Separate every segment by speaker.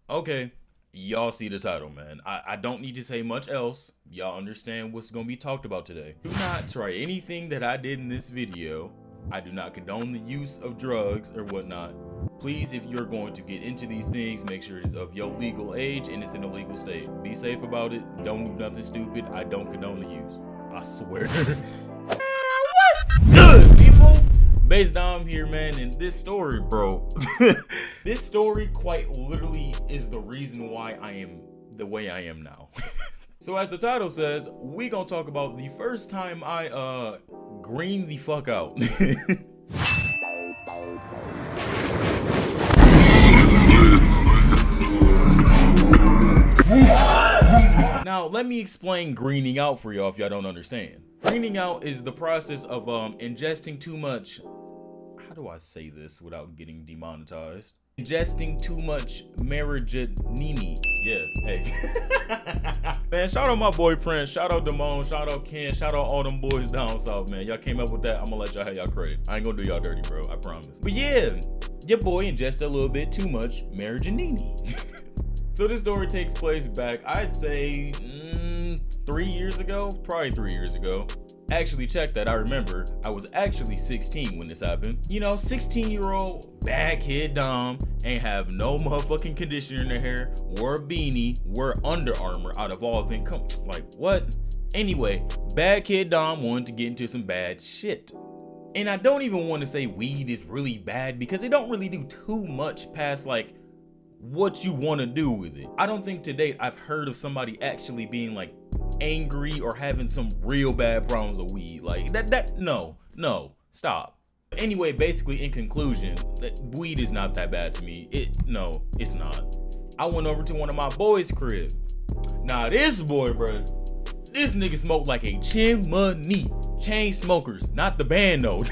Speaker 1: Okay, y'all see the title, man. I don't need to say much else. Y'all understand what's gonna be talked about today. Do not try anything that I did in this video. I do not condone the use of drugs or whatnot. Please, if you're going to get into these things, make sure it's of your legal age and it's in a legal state. Be safe about it. Don't do nothing stupid. I don't condone the use. I swear. What's good, people? Based Dom here, man, and this story, bro. This story quite literally is the reason why I am the way I am now. So as the title says, we gonna talk about the first time I greened the fuck out. Now, let me explain greening out for y'all if y'all don't understand. Greening out is the process of ingesting too much. How do I say this without getting demonetized? Ingesting too much marijuana. Yeah, hey. Man, shout out my boy Prince, shout out Damone, shout out Ken, shout out all them boys down south, man. Y'all came up with that. I'm gonna let y'all have y'all credit. I ain't gonna do y'all dirty, bro. I promise. But yeah, your boy ingested a little bit too much marijuana. So this story takes place back, I'd say 3 years ago, probably 3 years ago. Actually, check that, I remember, I was actually 16 when this happened. You know, 16-year-old bad kid Dom, ain't have no motherfucking conditioner in their hair, wore a beanie, wore Under Armour out of all things. Come, like, what? Anyway, bad kid Dom wanted to get into some bad shit. And I don't even want to say weed is really bad because it don't really do too much past like what you want to do with it. I don't think to date I've heard of somebody actually being like angry or having some real bad problems with weed. Like no, stop. Anyway, basically in conclusion, weed is not that bad to me. No, it's not. I went over to one of my boys' crib. Now this boy, bro, this nigga smoked like a chimney. Chain smokers, not the band though.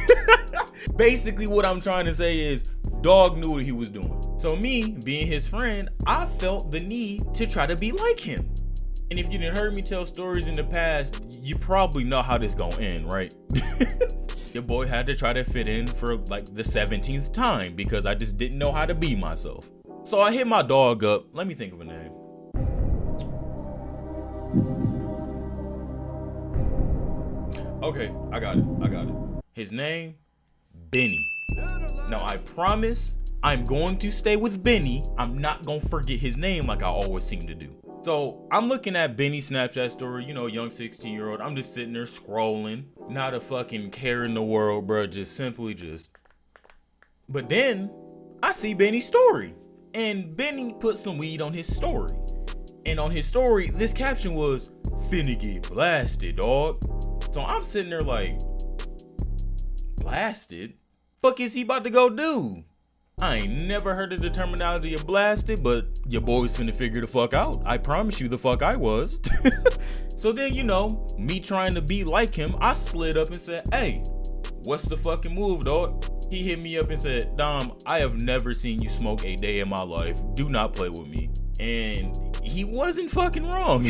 Speaker 1: Basically what I'm trying to say is dog knew what he was doing. So me, being his friend, I felt the need to try to be like him. And if you didn't heard me tell stories in the past, you probably know how this gonna end, right? Your boy had to try to fit in for like the 17th time because I just didn't know how to be myself. So I hit my dog up. Let me think of a name. Okay, I got it. His name, Benny. Now I promise I'm going to stay with Benny. I'm not gonna forget his name like I always seem to do. So I'm looking at Benny's Snapchat story, you know, young 16-year-old. I'm just sitting there scrolling, not a fucking care in the world, bro. But then I see Benny's story, and Benny put some weed on his story. And on his story, this caption was, "Finna get blasted, dog." So I'm sitting there like, blasted? Fuck is he about to go do? I ain't never heard of the terminology of blasted, but your boy's finna figure the fuck out. I promise you the fuck I was. So then, you know, me trying to be like him, I slid up and said, "Hey, what's the fucking move, dog?" He hit me up and said, "Dom, I have never seen you smoke a day in my life. Do not play with me." And he wasn't fucking wrong.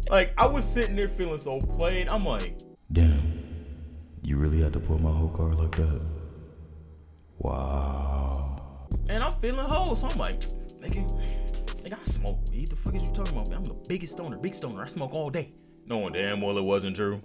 Speaker 1: Like, I was sitting there feeling so played. I'm like, damn, you really had to pull my whole car like that? Wow. And I'm feeling whole, so I'm like, nigga, I smoke weed. The fuck is you talking about? I'm the biggest stoner, big stoner. I smoke all day. Knowing damn well it wasn't true.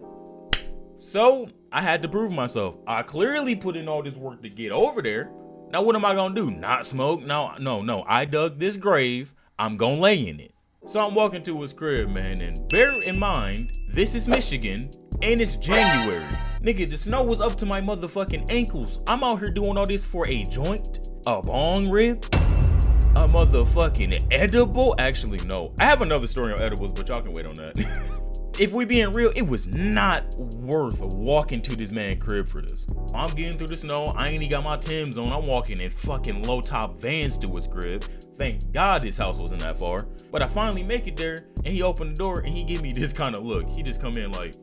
Speaker 1: So I had to prove myself. I clearly put in all this work to get over there. Now what am I gonna do? Not smoke? No. I dug this grave. I'm gonna lay in it. So I'm walking to his crib, man, and bear in mind, this is Michigan, and it's January. Nigga, the snow was up to my motherfucking ankles. I'm out here doing all this for a joint, a bong rip, a motherfucking edible. Actually, no. I have another story on edibles, but y'all can wait on that. If we being real, it was not worth walking to this man's crib for this. I'm getting through the snow. I ain't even got my Timbs on. I'm walking in fucking low top Vans to his crib. Thank God his house wasn't that far. But I finally make it there, and he opened the door, and he give me this kind of look. He just come in like,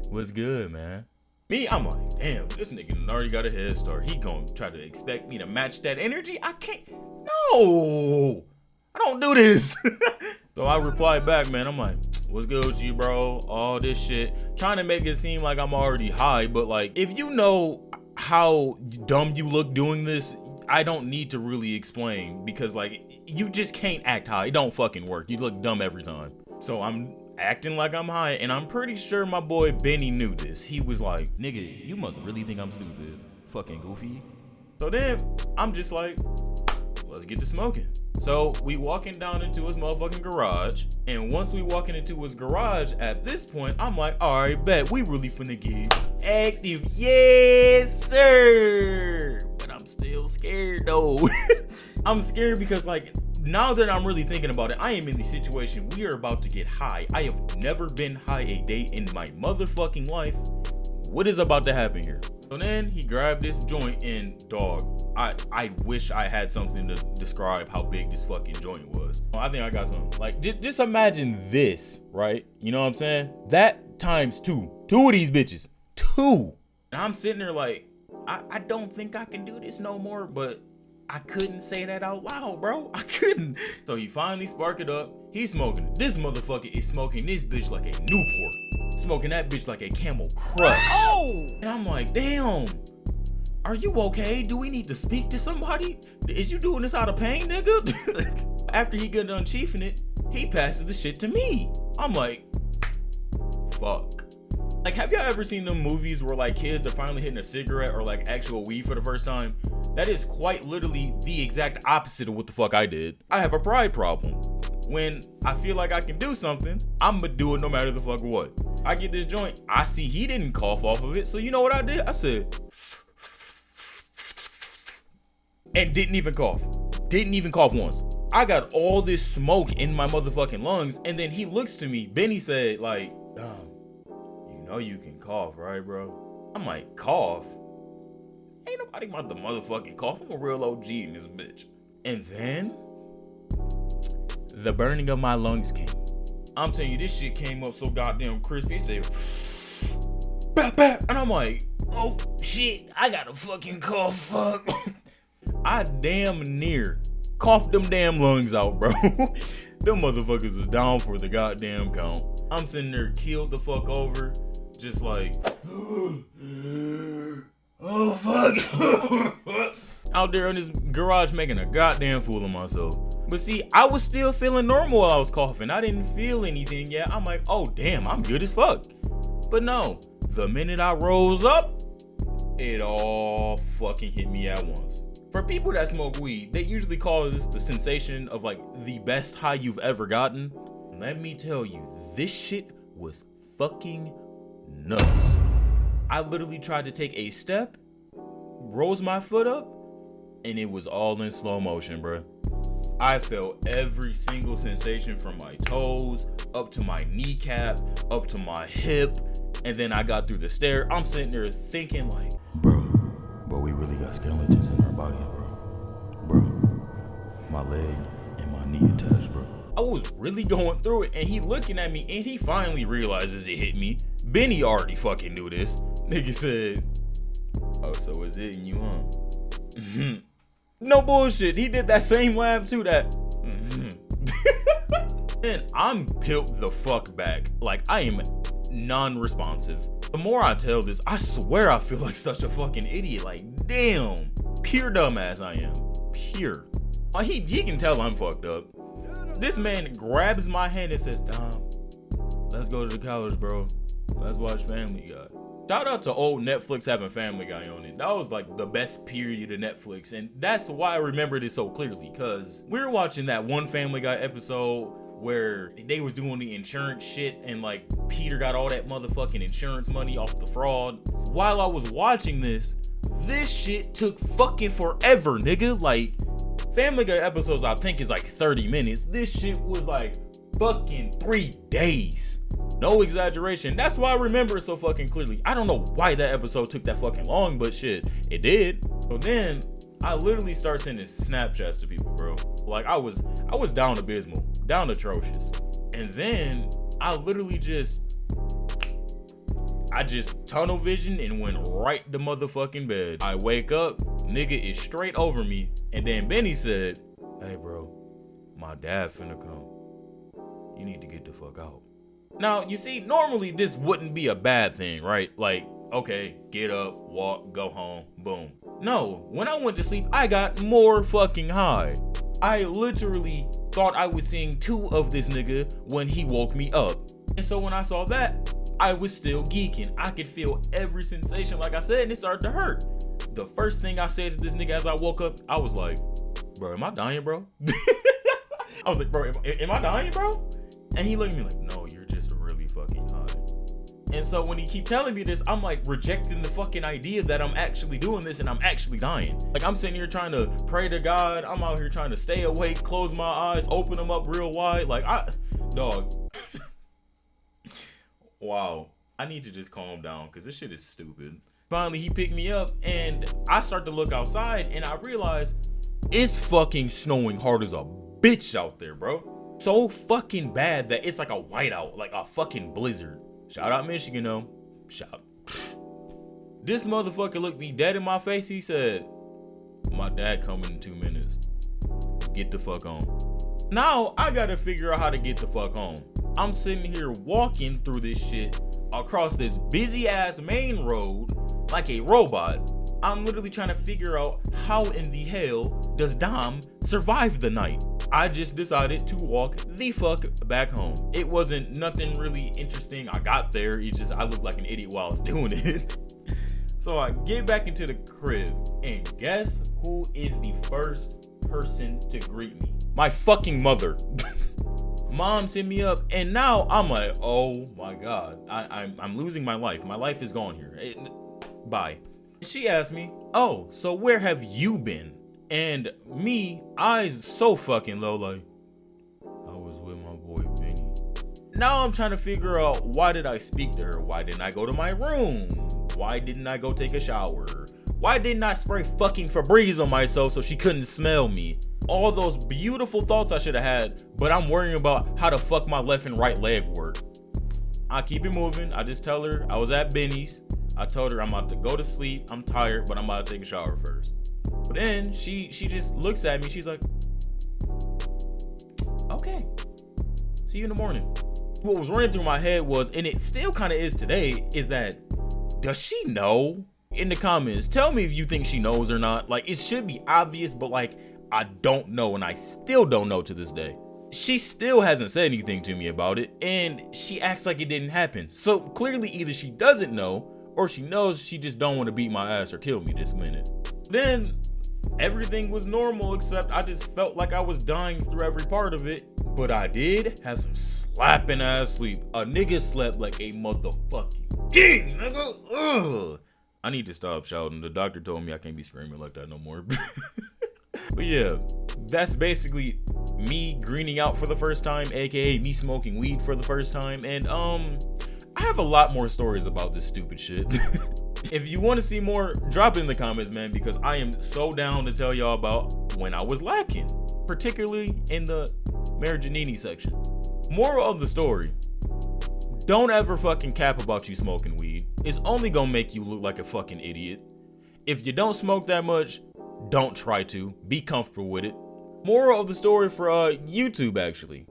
Speaker 1: "What's good, man?" Me, I'm like, damn, this nigga done already got a head start. He gonna try to expect me to match that energy? I can't. No, I don't do this. So I replied back, man. I'm like, "What's good with you, bro? All this shit." Trying to make it seem like I'm already high, but like, if you know how dumb you look doing this, I don't need to really explain because like you just can't act high. It don't fucking work. You look dumb every time. So I'm acting like I'm high, and I'm pretty sure my boy Benny knew this. He was like, nigga, you must really think I'm stupid. Fucking goofy. So then I'm just like, let's get to smoking. So we walking down into his motherfucking garage, and once we walking into his garage, at this point, I'm like, all right, bet, we really finna get active. Yes, sir. But I'm still scared though. I'm scared because like, now that I'm really thinking about it, I am in the situation we are about to get high. I have never been high a day in my motherfucking life. What is about to happen here? So then he grabbed this joint, and dog, I wish I had something to describe how big this fucking joint was. I think I got something. Like, just imagine this, right? You know what I'm saying? That times two. Two of these bitches. Two. And I'm sitting there like, I don't think I can do this no more, but I couldn't say that out loud, bro. I couldn't. So he finally sparked it up. He's smoking it. This motherfucker is smoking this bitch like a Newport. Smoking that bitch like a Camel Crush. Oh! And I'm like, damn. Are you okay? Do we need to speak to somebody? Is you doing this out of pain, nigga? After he got done chiefing it, he passes the shit to me. I'm like, fuck. Like, have y'all ever seen them movies where like kids are finally hitting a cigarette or like actual weed for the first time? That is quite literally the exact opposite of what the fuck I did. I have a pride problem. When I feel like I can do something, I'ma do it no matter the fuck what. I get this joint, I see he didn't cough off of it, so you know what I did? I said, and didn't even cough. Didn't even cough once. I got all this smoke in my motherfucking lungs, and then he looks to me, Benny said like, you know you can cough, right, bro? I'm like, cough? Ain't nobody about to motherfucking cough. I'm a real OG in this bitch. And then the burning of my lungs came. I'm telling you, this shit came up so goddamn crispy. It said, bap, bap. And I'm like, oh shit, I gotta fucking cough, fuck. I damn near coughed them damn lungs out, bro. Them motherfuckers was down for the goddamn count. I'm sitting there keeled the fuck over, just like, oh fuck. Out there in this garage making a goddamn fool of myself. But see, I was still feeling normal while I was coughing. I didn't feel anything yet. I'm like, oh damn, I'm good as fuck. But no, the minute I rose up, it all fucking hit me at once. For people that smoke weed, they usually call this the sensation of like the best high you've ever gotten. Let me tell you, this shit was fucking nuts. I literally tried to take a step, rose my foot up, and it was all in slow motion, bro. I felt every single sensation from my toes, up to my kneecap, up to my hip, and then I got through the stair. I'm sitting there thinking like, bro, we really got skeletons in our bodies, bro. My leg and my knee attached, bro. I was really going through it, and he looking at me, and he finally realizes it hit me. Benny already fucking knew this. Nigga said, oh, so it's hitting you, huh? No bullshit. He did that same laugh too. That. And I'm peeled the fuck back. Like, I am non-responsive. The more I tell this, I swear I feel like such a fucking idiot. Like, damn. Pure dumbass I am. Pure. He can tell I'm fucked up. This man grabs my hand and says, Dom, let's go to the couch, bro. Let's watch Family Guy. Shout out to old Netflix having Family Guy on it. That was like the best period of Netflix. And that's why I remembered it so clearly. Because we were watching that one Family Guy episode where they was doing the insurance shit. And like Peter got all that motherfucking insurance money off the fraud. While I was watching this shit took fucking forever, nigga. Like Family Guy episodes I think is like 30 minutes. This shit was like fucking 3 days. No exaggeration. That's why I remember it so fucking clearly. I don't know why that episode took that fucking long, but shit, it did. So then I literally start sending Snapchats to people, bro. Like I was down abysmal, down atrocious. And then I literally just tunnel vision and went right to motherfucking bed. I wake up, nigga is straight over me. And then Benny said, hey bro, my dad finna come. You need to get the fuck out. Now, you see, normally this wouldn't be a bad thing, right? Like, Okay, get up, walk, go home, boom. No, when I went to sleep, I got more fucking high. I literally thought I was seeing 2 of this nigga when he woke me up. And so when I saw that, I was still geeking. I could feel every sensation, like I said, and it started to hurt. The first thing I said to this nigga as I woke up, I was like, bro, am I dying, bro? I was like, bro, am I dying, bro? And he looked at me like, no, you're just really fucking high. And so when he keep telling me this, I'm like rejecting the fucking idea that I'm actually doing this and I'm actually dying. Like I'm sitting here trying to pray to God. I'm out here trying to stay awake, close my eyes, open them up real wide. Like dog. Wow. I need to just calm down because this shit is stupid. Finally, he picked me up and I start to look outside and I realize it's fucking snowing hard as a bitch out there, bro. So fucking bad that it's like a whiteout, like a fucking blizzard. Shout out Michigan though. Shout. This motherfucker looked me dead in my face. He said, my dad coming in 2 minutes. Get the fuck on. Now I gotta figure out how to get the fuck home. I'm sitting here walking through this shit across this busy ass main road like a robot. I'm literally trying to figure out how in the hell does Dom survive the night. I just decided to walk the fuck back home. It wasn't nothing really interesting. I got there, it's just I looked like an idiot while I was doing it. So I get back into the crib and guess who is the first person to greet me? My fucking mother. Mom's hit me up and now I'm like, oh my God, I'm losing my life. My life is gone here. Bye. She asked me, oh, so where have you been? And me, eyes so fucking low, like, I was with my boy Benny. Now I'm trying to figure out, why did I speak to her? Why didn't I go to my room? Why didn't I go take a shower? Why didn't I spray fucking Febreze on myself so she couldn't smell me? All those beautiful thoughts I should have had, but I'm worrying about how the fuck my left and right leg work. I keep it moving. I just tell her I was at Benny's. I told her I'm about to go to sleep. I'm tired, but I'm about to take a shower first. But then she just looks at me. She's like, okay, see you in the morning. What was running through my head was, and it still kind of is today, is that, does she know? In the comments, tell me if you think she knows or not. Like, it should be obvious, but like, I don't know, and I still don't know to this day. She still hasn't said anything to me about it, and she acts like it didn't happen. So clearly either she doesn't know, or she knows, she just don't want to beat my ass or kill me this minute. Then everything was normal, except I just felt like I was dying through every part of it. But I did have some slapping ass sleep. A nigga slept like a motherfucking king, nigga. Ugh. I need to stop shouting. The doctor told me I can't be screaming like that no more. But yeah, that's basically me greening out for the first time, aka me smoking weed for the first time. And I have a lot more stories about this stupid shit. If you want to see more, drop it in the comments, man, because I am so down to tell y'all about when I was lacking, particularly in the Marijanini section. Moral of the story, don't ever fucking cap about you smoking weed. It's only gonna make you look like a fucking idiot. If you don't smoke that much, don't try to. Be comfortable with it. Moral of the story for YouTube, actually,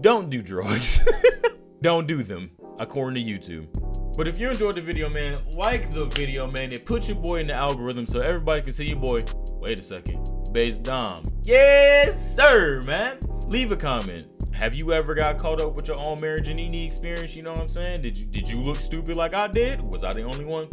Speaker 1: don't do drugs. Don't do them, according to YouTube. But if you enjoyed the video, man, like the video, man. It puts your boy in the algorithm so everybody can see your boy. Wait a second. Bass Dom. Yes, sir, man. Leave a comment. Have you ever got caught up with your own Marijanini experience? You know what I'm saying? Did you look stupid like I did? Was I the only one?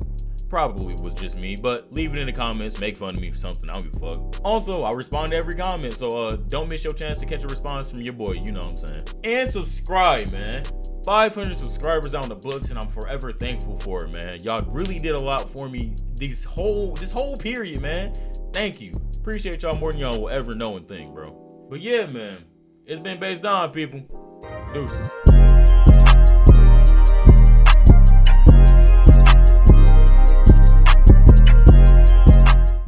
Speaker 1: Probably was just me, but leave it in the comments. Make fun of me for something. I don't give a fuck. Also, I respond to every comment, so don't miss your chance to catch a response from your boy. You know what I'm saying? And subscribe, man. 500 subscribers on the books, and I'm forever thankful for it, man. Y'all really did a lot for me this whole period, man. Thank you. Appreciate y'all more than y'all will ever know and think, bro. But yeah, man, it's been Based On, people. Deuces.